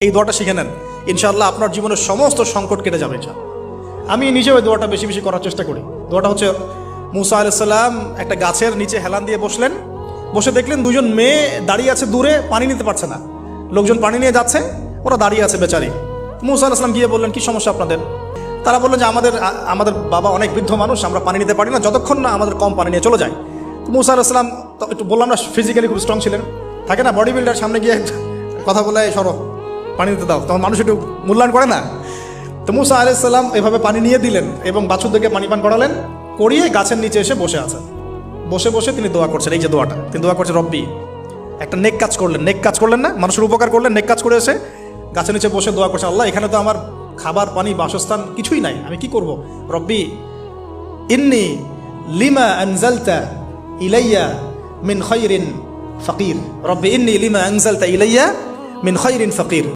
এই দোয়াটা শিখে নেন, ইনশাআল্লাহ আপনার জীবনের সমস্ত সংকট কেটে যাবে। আমি নিজেও এই দোয়াটা বেশি বেশি করার চেষ্টা করি। দোয়াটা হচ্ছে, মুসা আলাইহিস সালাম একটা গাছের নিচে হেলান দিয়ে বসলেন, বসে দেখলেন দুজন মেয়ে দাঁড়িয়ে আছে দূরে, পানি নিতে পারছে না। লোকজন পানি নিয়ে যাচ্ছে, ওরা দাঁড়িয়ে আছে বেচারি। মুসা আলাইহিস সালাম গিয়ে বললেন, কি সমস্যা আপনাদের? তারা বললেন যে আমাদের বাবা অনেক বৃদ্ধ মানুষ, আমরা পানি নিতে পারি না যতক্ষণ না আমাদের কম পানি নিয়ে চলে যায়। তো মুসা আলাইহিস সালাম একটু বললাম না, ফিজিক্যালি খুব স্ট্রং ছিলেন, থাকে না বডি বিল্ডার, সামনে গিয়ে কথা বলে সরো পানি দিতে দাও, তখন মানুষ একটু মূল্যায়ন করে না। তো মুসা আলাইহিস সালাম এভাবে পানি নিয়ে দিলেন এবং বাছুরদেরকে পানি পান করালেন, করিয়ে গাছের নিচে এসে বসে আছেন। বসে বসে তিনি দোয়া করছেন, এই যে দোয়াটা তিনি দোয়া করছেন, রব্বি, একটা নেক কাজ করলেন, নেক কাজ করলেন না, মানুষের উপকার করলেন, নেক কাজ করে এসে গাছের নিচে বসে দোয়া করছেন, আল্লাহ এখানে তো আমার খাবার পানি বাসস্থান কিছুই নাই, আমি কি করব? রব্বি ইন্নি লিমা আনজালতা ইলাইয়া মিন খায়রিন ফাকির, রব্বি ইন্নি লিমা আনজালতা ইলাইয়া মিন খায়রিন ফাকির।